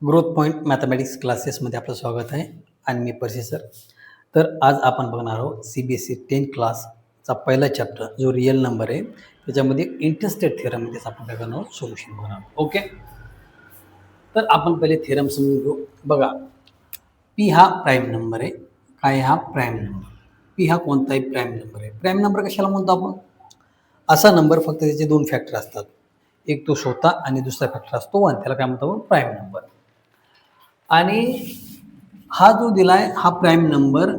Growth point mathematics क्लासेसमध्ये आपलं स्वागत आहे आणि मी परसी सर. तर आज आपण बघणार आहोत CBSE 10th क्लासचा पहिला चॅप्टर जो रिअल नंबर आहे त्याच्यामध्ये इंटरस्टेट थेरममध्येच आपण काय करणार आहोत सोल्युशन करणार आहोत. ओके, तर आपण पहिले थेरम समजून घेऊ. बघा, पी हा प्राईम नंबर आहे. काय हा प्राईम नंबर? पी हा कोणताही प्राईम नंबर आहे. प्राईम नंबर कशाला म्हणतो आपण? असा नंबर फक्त त्याचे दोन फॅक्टर असतात, एक तो स्वतः आणि दुसरा फॅक्टर असतो 1, त्याला काय म्हणतो आपण? Prime number. आणि हा जो दिलाय हा प्राईम नंबर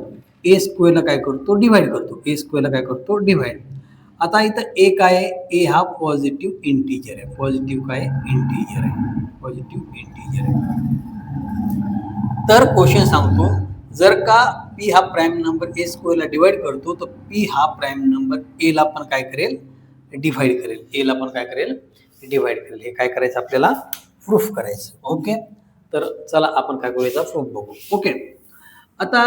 ए स्क्वेअरला काय करतो? डिव्हाइड करतो. ए स्क्वेअरला काय करतो? डिव्हाइड. आता इथं ए काय आहे? ए हा पॉझिटिव्ह इंटीजर आहे. पॉझिटिव्ह काय? इंटीजर आहे. पॉझिटिव्ह इंटीजर आहे. तर क्वेश्चन सांगतो, जर का पी हा प्राईम नंबर ए स्क्वेअरला डिव्हाइड करतो तर पी हा प्राईम नंबर ए ला पण काय करेल? डिव्हाइड करेल. ए ला पण काय करेल? डिव्हाइड करेल. हे काय करायचं आपल्याला? प्रूफ करायचं. ओके, तर चला आपण काय करूया? प्रूफ बघू. ओके, आता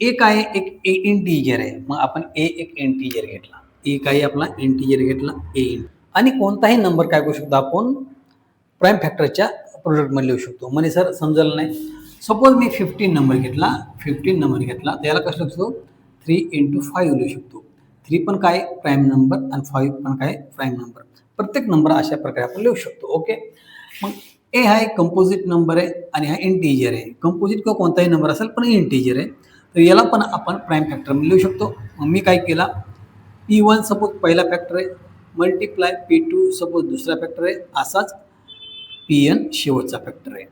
ए काय? एक इंटीजर आहे. मग आपण एक इंटीजर घेतला. ए काय? आपला इंटीजर घेतला ए. आणि कोणताही नंबर काय करू शकतो आपण? प्राईम फॅक्टरच्या प्रोडक्टमध्ये लिहू शकतो. म्हणजे सर समजलं नाही. सपोज मी 15 नंबर घेतला, 15 नंबर घेतला तर याला कसं लिहू? 3 × 5 लिहू शकतो. 3 पण काय? प्राईम नंबर आणि 5 पण काय? Prime number. प्रत्येक नंबर अशा प्रकारे आपण लिहू शकतो. ओके, मग ए हा एक कंपोजिट नंबर आहे आणि हा इंटीजर आहे. कंपोजिट किंवा कोणताही नंबर असेल पण इंटीजर आहे, तर याला पण आपण प्राईम फॅक्टरमध्ये लिहू शकतो. मग मी काय केला? P1 सपोज पहिला फॅक्टर आहे, मल्टिप्लाय P2 सपोज दुसरा फॅक्टर आहे, असाच Pn शेवटचा फॅक्टर आहे.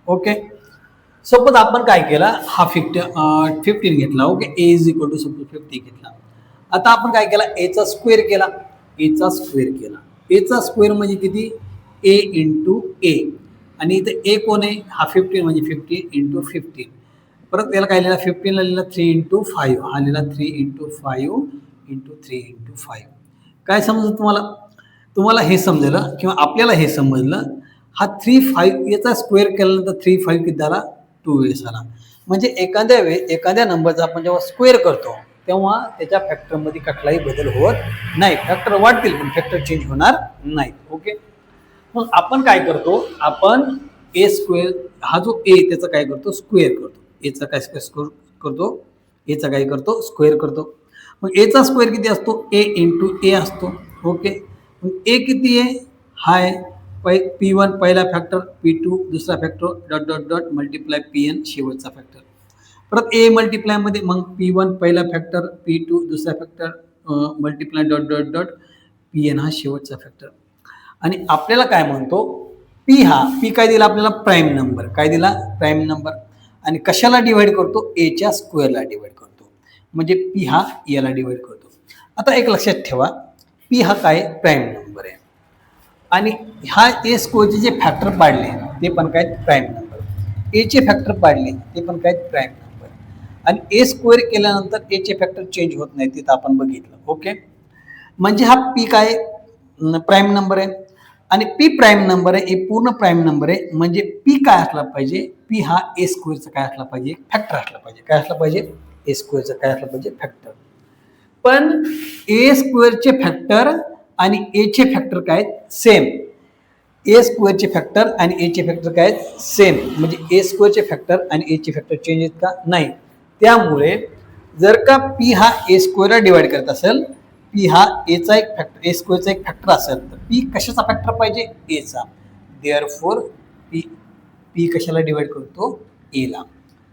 ओके, सपोज आपण काय केला? हा 15 घेतला. Okay, A is equal to suppose 50 घेतला. आता आपण काय केला? एचा स्क्वेअर केला. एचा स्क्वेअर केला. एचा स्क्वेअर म्हणजे किती? ए इंटू ए. आणि इथं ए कोण आहे? हा 15 म्हणजे 50 × 15. परत याला काय लिहिला? 15ला लिहिला 3 × 5. हा लिहिला 3 × 5 × 3 × 5. काय समजलं तुम्हाला? तुम्हाला हे समजलं किंवा आपल्याला हे समजलं, हा 3 5 याचा स्क्वेअर केल्यानंतर 3 5 किती झाला? 2 वेळेस आला. म्हणजे एखाद्या नंबरचा आपण जेव्हा स्क्वेअर करतो तेव्हा त्याच्या फॅक्टरमध्ये कुठलाही बदल होत नाही. फॅक्टर वाढतील पण फॅक्टर चेंज होणार नाही. ओके, मग आपण काय करतो? आपण ए स्क्वेअर हा जो ए त्याचा काय करतो? स्क्वेअर करतो. एचा काय स्क्वेअर करतो? एचा काय करतो? स्क्वेअर करतो. मग एचा स्क्वेअर किती असतो? ए इंटू ए असतो. ओके, मग ए किती आहे? हाय P1 पहिला फॅक्टर, P2 दुसरा factor, dot dot dot multiply Pn शेवटचा फॅक्टर. परत ए मल्टिप्लायमध्ये मग P1 पहिला फॅक्टर, P2 दुसरा factor, multiply dot dot dot Pn हा शेवटचा फॅक्टर. आणि आपल्याला काय म्हणतो? पी काय दिला आपल्याला? Prime number. काय दिला? Prime number. आणि कशाला डिवाइड करतो? एच्या स्क्वेअरला डिवाइड करतो. म्हणजे पी हा याला डिवाइड करतो. आता एक लक्षात ठेवा, पी हा काय? प्राईम नंबर आहे. आणि हा ए स्क्वेअरचे जे फॅक्टर पाडले ते पण काय? Prime number. एचे फॅक्टर पाडले ते पण काय? Prime number. आणि ए स्क्वेअर केल्यानंतर एचे फॅक्टर चेंज होत नाही, तिथं आपण बघितलं. ओके, म्हणजे हा पी काय? प्राईम नंबर आहे. आणि पी प्राईम नंबर आहे, हे पूर्ण प्राईम नंबर आहे. म्हणजे पी काय असला पाहिजे? पी हा ए स्क्वेअरचा काय असला पाहिजे? फॅक्टर असला पाहिजे. काय असला पाहिजे? ए स्क्वेअरचा काय असला पाहिजे? फॅक्टर. पण ए स्क्वेअरचे फॅक्टर आणि एचे फॅक्टर काय? सेम. ए स्क्वेअरचे फॅक्टर आणि एचे फॅक्टर काय? सेम. म्हणजे ए स्क्वेअरचे फॅक्टर आणि एचे फॅक्टर चेंज आहेत का? नाही. त्यामुळे जर का पी हा ए स्क्वेअरला डिवाइड करत असेल, पी हा एचा एक फॅक्टर, ए स्क्वेअरचा एक फॅक्टर असेल, तर पी कशाचा फॅक्टर पाहिजे? एचा. देअरफॉर पी कशाला डिवाइड करतो? एला.